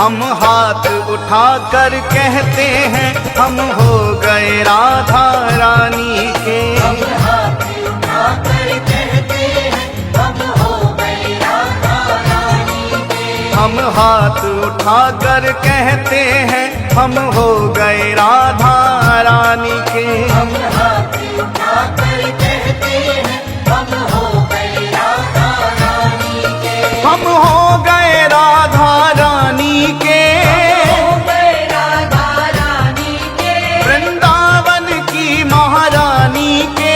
हम हाथ उठाकर कहते हैं हम हो गए राधा रानी के। हम हाथ उठाकर कहते हैं हम हो गए राधा रानी के। हम हाथ उठाकर कहते हैं हम हो गए राधा रानी के। हम हाथ उठाकर कहते हैं हम हो गए राधा रानी के। हम हो गए राधा रानी के। हो गए राधा रानी के। वृंदावन की महारानी के।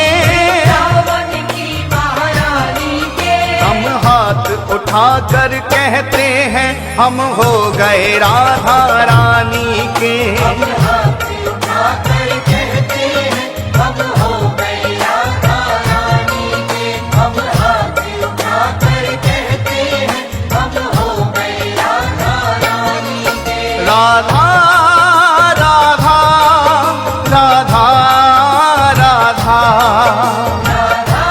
रावण की महारानी के। हम हाथ उठाकर कहते हैं हम हो गए राधा रानी के। हम हाथ उठाकर कहते हैं हम हो गए राधा रानी के। हम हाथ उठाकर कहते हैं हम हो गए राधा रानी के। राधा राधा राधा राधा राधा राधा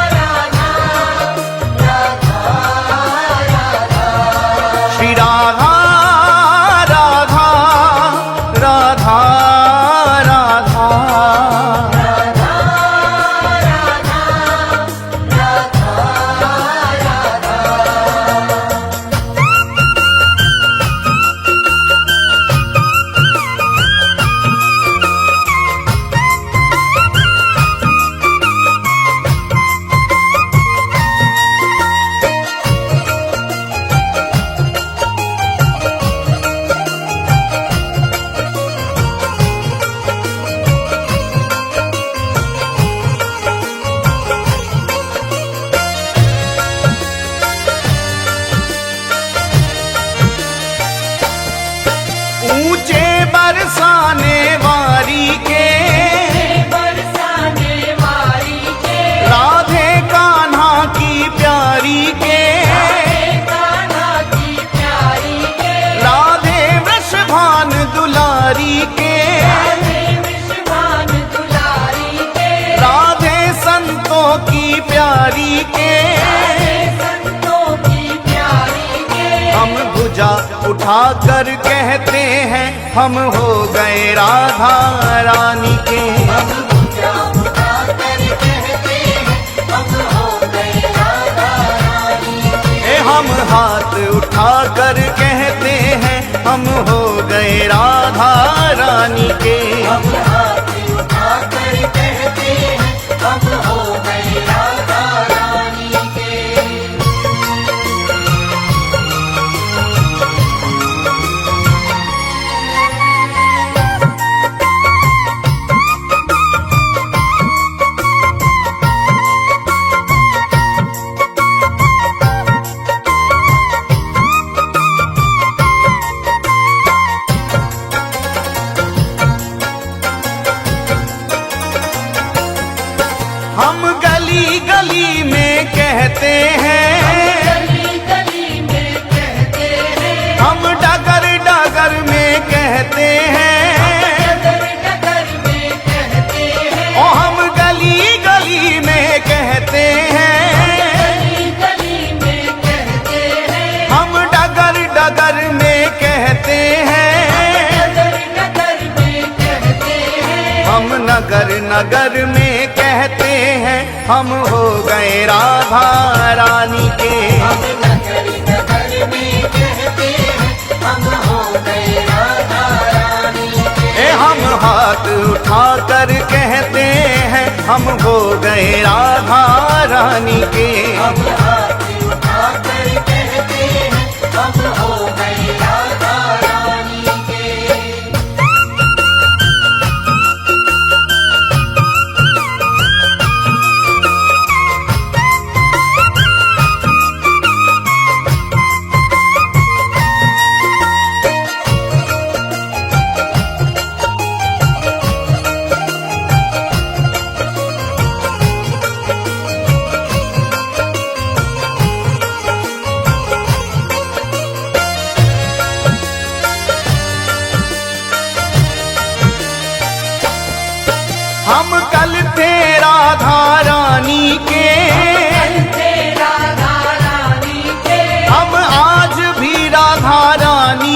राधा राधा। श्री राधा राधा राधा राधा। ऊंचे बरसाने वारी के। बरसाने वाली के। राधे कान्हा की प्यारी के। कान्हा की प्यारी के। राधे वृषभान दुलारी के। राधे विश्वान दुलारी के। राधे संतों की प्यारी के। राधे संतों की प्यारी के। हम भुजा उठाकर कहते हैं हम हो गए राधा रानी के। हम भुजा उठाकर कहते हैं हम हो गए राधा रानी के। हम हाथ उठाकर कहते हैं हम हो गए राधा रानी के। हम हाथ उठाकर कहते हैं हम हो गए राधा रानी के। हम गली गली में कहते हैं। गली गली में कहते हैं। हम डगर डगर में कहते हैं। डगर डगर में कहते हैं। ओ हम गली गली में कहते हैं। गली गली में कहते हैं। हम डगर डगर में कहते हैं। डगर डगर में कहते हैं। हम नगर नगर में कहते हैं हम हो गए राधा रानी के। हम नगर नगर में कहते हैं हम हो गए राधा रानी के। हम हाथ उठाकर कहते हैं हम हो गए राधा रानी के। हम हाथ उठाकर कहते हैं हम हो गए राधा रानी के। हम कल थे राधा रानी के। राधा रानी के। हम आज भी राधा रानी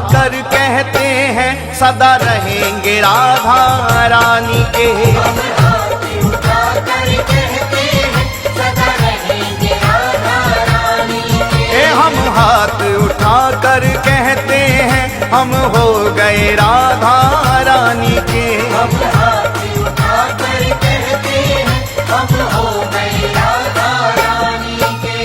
कर कहते हैं सदा रहेंगे राधा रानी के। हम हाथ उठाकर कहते हैं सदा रहेंगे राधा रानी के। हम हाथ उठाकर कहते हैं हम हो गए राधा रानी के। हम हाथ उठाकर कहते हैं हम हो गए राधा रानी के।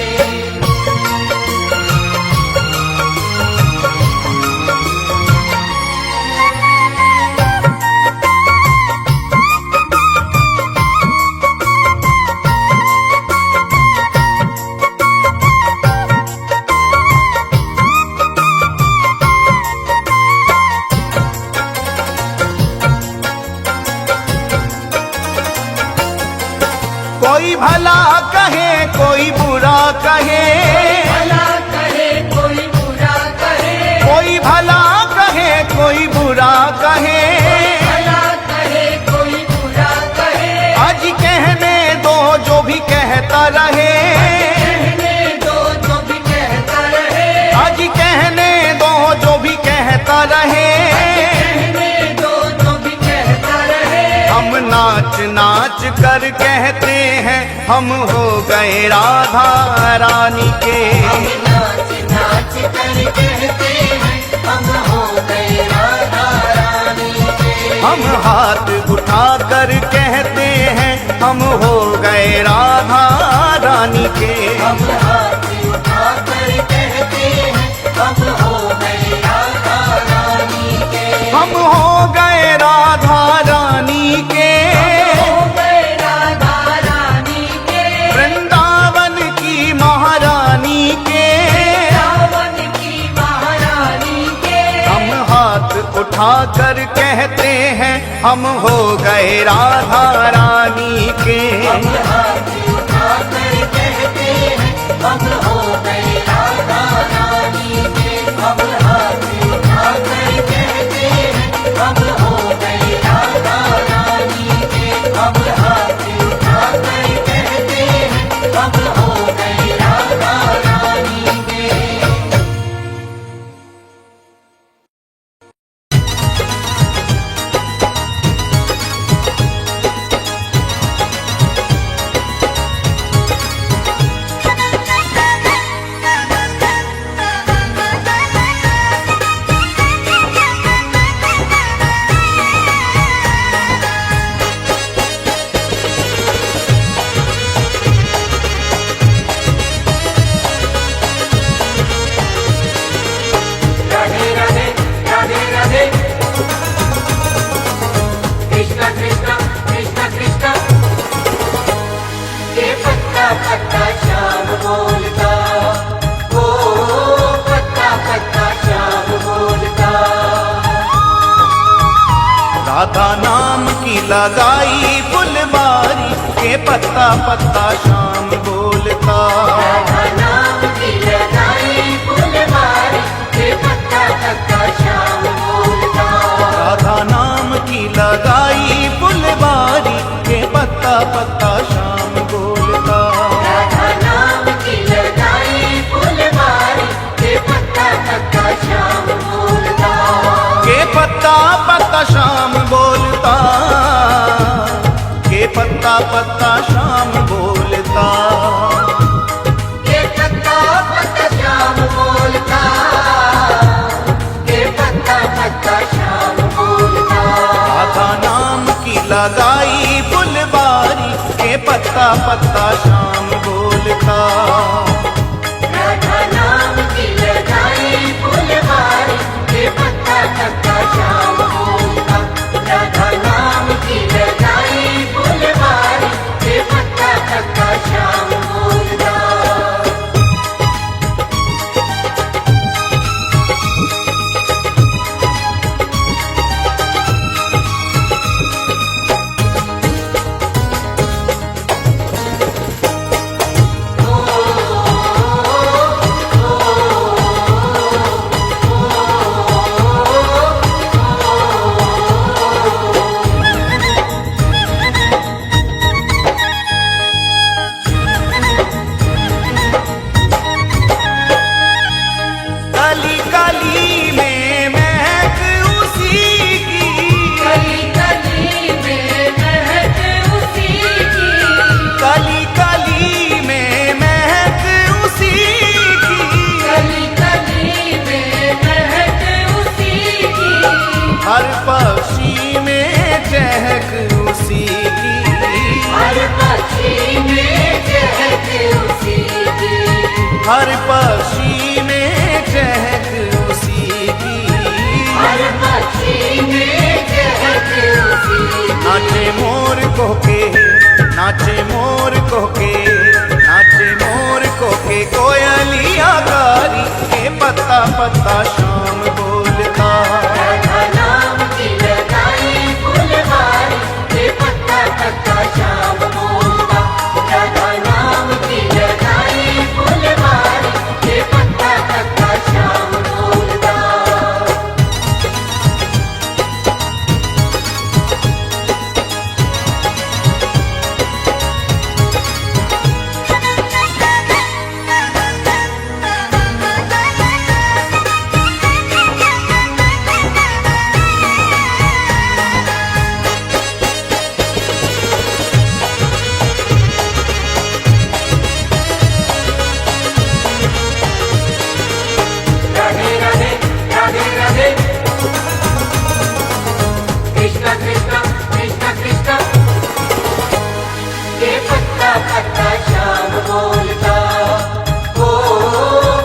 कोई भला कहे कोई बुरा कहे, भला कहे कोई बुरा कहे, कोई भला कहे कोई बुरा कहे, भला कहे कोई बुरा कहे। आज कहने दो जो भी कहता रहे, कहने दो जो भी कहता रहे, आज कहने दो जो भी कहता रहे। कहने दो जो भी कहता रहे। हम नाच नाच कर कहते हैं हम हो गए राधा रानी के। हम नाच नाच कर कहते हैं हम हो गए राधा रानी के। हम हाथ उठा कर कहते हैं हम हो गए राधा रानी के। हम हाथ उठाकर कहते हैं हम हो गए राधा रानी के। हम हो गए राधा रानी के। हो गए राधा रानी के। वृंदावन की महारानी के। रावण की महारानी के। हम हाथ उठा कर कहते हैं हम हो गए राधा रानी के। हम हाथ उठाकर कहते हैं हम हो गए राधा रानी के। हम हाथ उठाकर कहते हैं हम हो गए राधा रानी के। हम हाथ उठाकर कहते हैं हम हो गए राधा रानी के। राधे राधे राधे राधे कृष्णा कृष्णा कृष्णा कृष्णा। ये पत्ता पत्ता श्याम बोलता, ओ पत्ता पत्ता श्याम बोलता। राधा नाम की लगाई फुलबारी के पत्ता पत्ता शाम बोलता। राधा नाम की लगाई फुलबारी के पत्ता पत्ता श्याम बोलता। राधा नाम की लगाई फुलबारी के पत्ता पत्ता शाम बोलता। राधा नाम की लगाई फुलबारी के पत्ता पत्ता श्याम बोलता। के पत्ता पत्ता शाम बोलता। के पत्ता पत्ता शाम बोलता। के पत्ता पत्ता श्याम बोलता। के पत्ता पत्ता श्याम बोलता। राधा नाम की लगाई फुलबारी के पत्ता पत्ता शाम बोलता। राधा नाम की लगाई फुलबारी के पत्ता पत्ता श्याम बोलता। राधा नाम की लगाई फुलबारी के पत्ता पत्ता श्याम बोलता। ओ पक्षी में चहक उसी की, हर पक्षी में चहक उसी की, हर पक्षी में चहक उसी की। नाचे मोर कोके, नाचे मोर कोके, नाचे मोर कोके, कोयलिया गारी के पत्ता पत्ता शाम बोलता। राधा नाम की लगाई फुलवारी, ये पत्ता पत्ता श्याम बोलता। राधा नाम की लगाई फुलवारी, ये पत्ता पत्ता श्याम बोलता। राधे राधे राधे राधे, कृष्णा कृष्णा कृष्णा कृष्णा, ये पत्ता पत्ता श्याम बोलता। ओ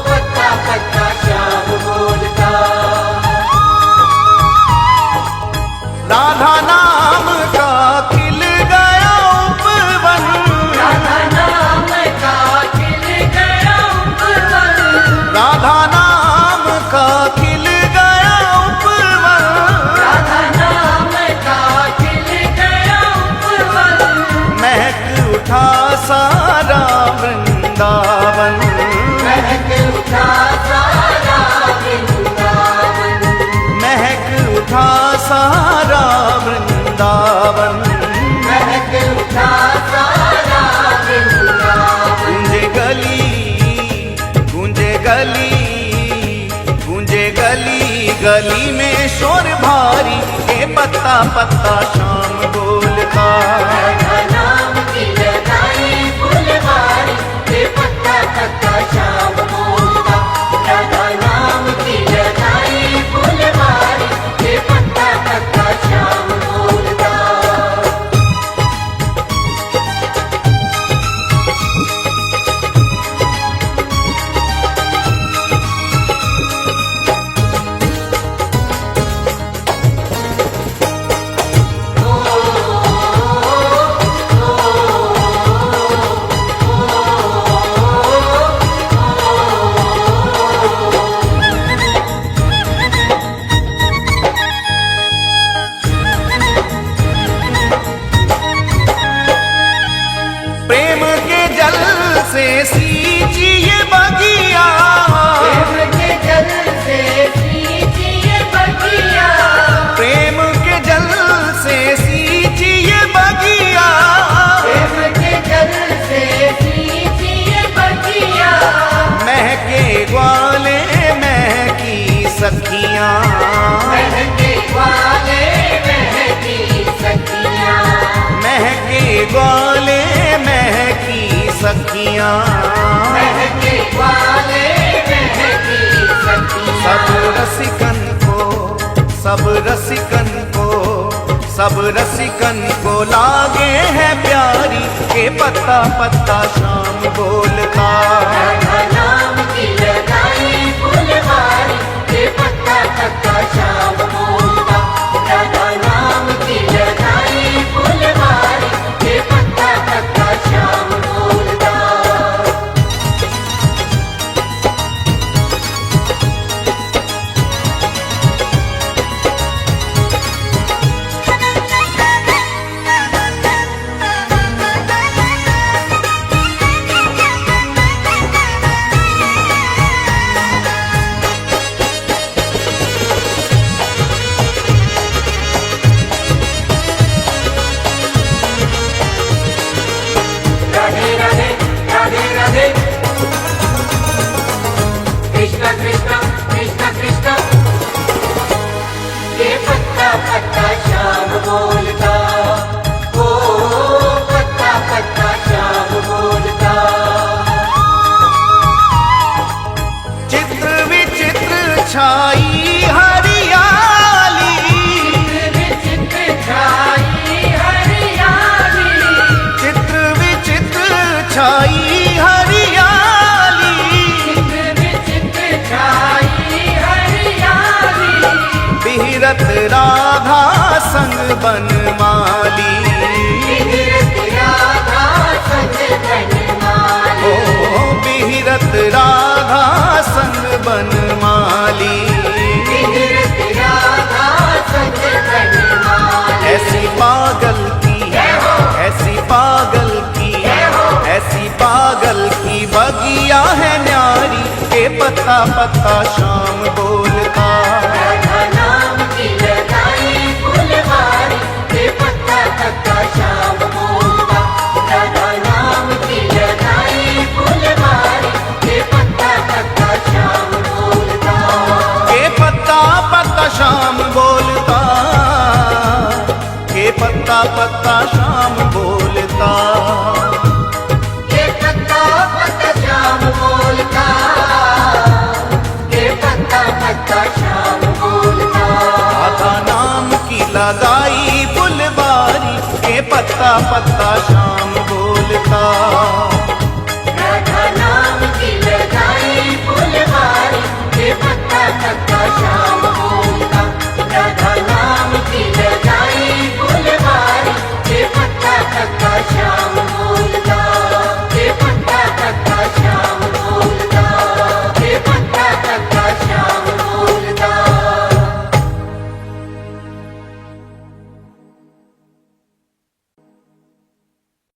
पत्ता पत्ता श्याम बोलता। राधा नाम का खिल गया उपवन, राधा नाम का खिल गया उपवन, राधा नाम का खिल गया उपवन, राधा नाम का खिल गया उपवन। महक उठा सारा वृंदावन, महक उठा सारा वृंदावन, महक उठा सारा वृंदावन, महक उठा सारा वृंदावन। गूंजे गली, गूंजे गली, गूंजे गली, गली में शोर भारी के पत्ता पत्ता शाम बोलता। राधा नाम की लगाई फुलवारी, ये पत्ता पत्ता श्याम बोलता। राधा नाम की लगाई फुलवारी, ये पत्ता पत्ता श्याम बोलता। प्रेम के जल से सींचिए बगिया, प्रेम के जल से सींचिए बगिया, प्रेम के जल से सींचिए बगिया, प्रेम के जल से सींचिए बगिया। महके ग्वाले महकी सखियां, महके ग्वाले महकी सखियाँ, महके ग्वाले महकी सखियां, महके ग्वाले महकी सखियाँ। सब रसिकन को, सब रसिकन को, सब रसिकन को लागे है प्यारी के पत्ता पत्ता शाम बोलता। राधा नाम की लगाई फुलवारी, ये पत्ता पत्ता श्याम बोलता। राधा नाम की लगाई फुलवारी, ये पत्ता पत्ता श्याम बोलता। पत्ता शाम बोलता। राधा नाम की लगाई फुलवारी के पत्ता पत्ता शाम बोलता। राधा नाम की लगाई फुलवारी के पत्ता पत्ता शाम बोलता। के पत्ता पत्ता शाम बोलता, के पत्ता पत्ता शाम बोलता। के पत्ता पत्ता शाम बोलता। के पत्ता पत्ता शाम बोलता। राधा नाम की लगाई फुलवारी के पत्ता पत्ता शाम बोलता।